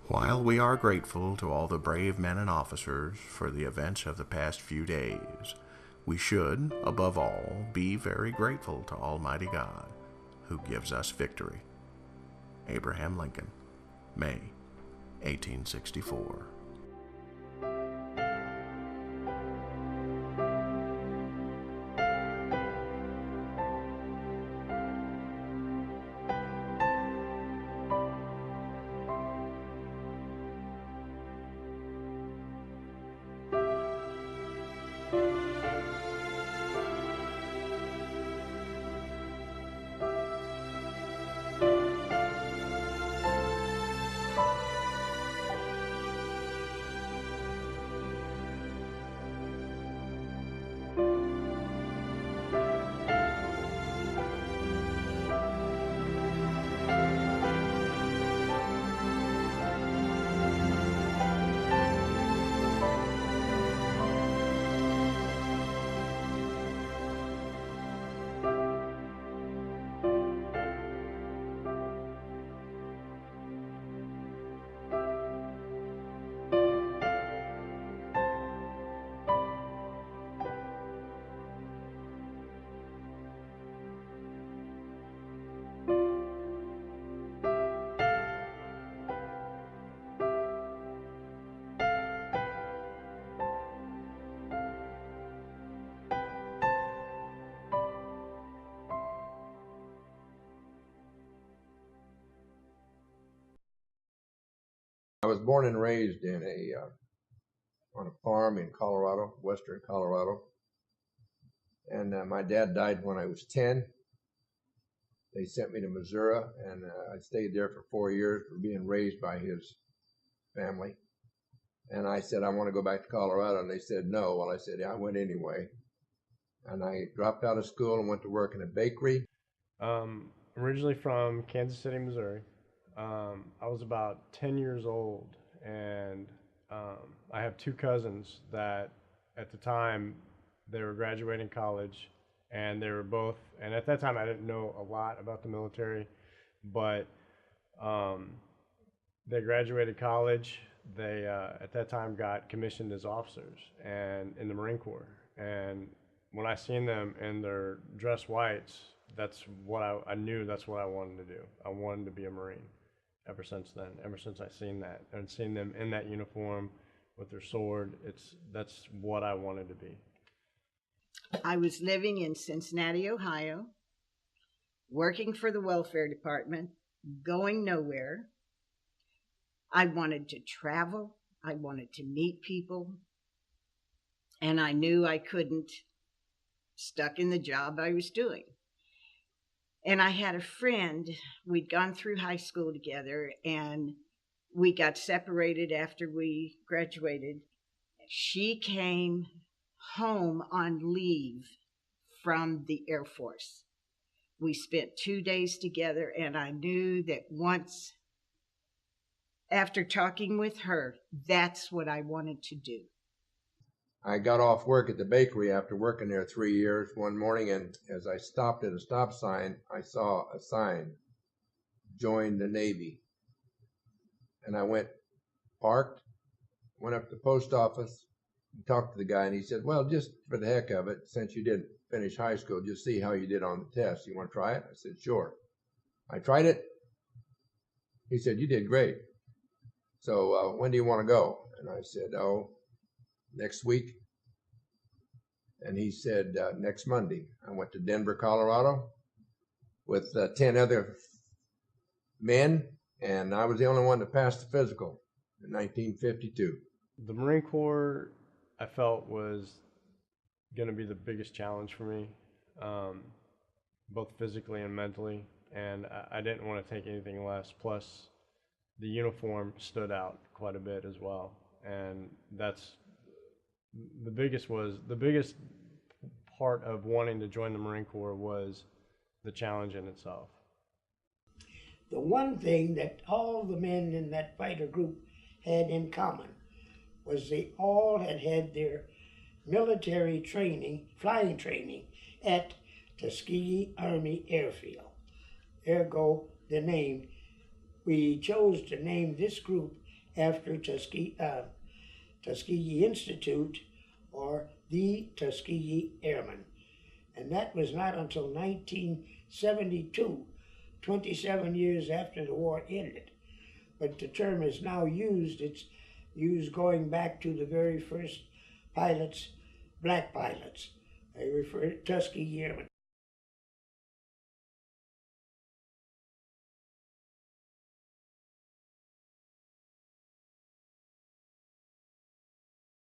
While we are grateful to all the brave men and officers for the events of the past few days, we should, above all, be very grateful to Almighty God, who gives us victory. Abraham Lincoln, May 1864. I was born and raised in on a farm in Colorado, western Colorado. And my dad died when I was 10. They sent me to Missouri, and I stayed there for 4 years for being raised by his family. And I said, I want to go back to Colorado. And they said, no. Well, I said, yeah, I went anyway. And I dropped out of school and went to work in a bakery. Originally from Kansas City, Missouri. I was about 10 years old, and I have two cousins that at the time they were graduating college, and they were both, and at that time I didn't know a lot about the military, but they graduated college. They at that time got commissioned as officers and in the Marine Corps. And when I seen them in their dress whites, that's what I knew that's what I wanted to do. I wanted to be a Marine ever since then, ever since I seen that and seen them in that uniform with their sword. That's what I wanted to be. I was living in Cincinnati, Ohio, working for the welfare department, going nowhere. I wanted to travel. I wanted to meet people. And I knew I couldn't, stuck in the job I was doing. And I had a friend, we'd gone through high school together, and we got separated after we graduated. She came home on leave from the Air Force. We spent 2 days together, and I knew that once, after talking with her, that's what I wanted to do. I got off work at the bakery after working there 3 years one morning, and as I stopped at a stop sign, I saw a sign, join the Navy. And I parked, went up to the post office, and talked to the guy, and he said, well, just for the heck of it, since you didn't finish high school, just see how you did on the test. You want to try it? I said, sure. I tried it. He said, you did great. So when do you want to go? And I said, oh, next week. And he said, next Monday. I went to Denver, Colorado with 10 other men, and I was the only one that passed the physical in 1952. The Marine Corps, I felt, was going to be the biggest challenge for me, both physically and mentally, and I didn't want to take anything less. Plus, the uniform stood out quite a bit as well, and that's the biggest part of wanting to join the Marine Corps was the challenge in itself. The one thing that all the men in that fighter group had in common was they all had their military training, flying training, at Tuskegee Army Airfield. Ergo, the name. We chose to name this group after Tuskegee Institute, or the Tuskegee Airmen. And that was not until 1972, 27 years after the war ended. But the term is now used. It's used going back to the very first pilots, black pilots. They refer to Tuskegee Airmen.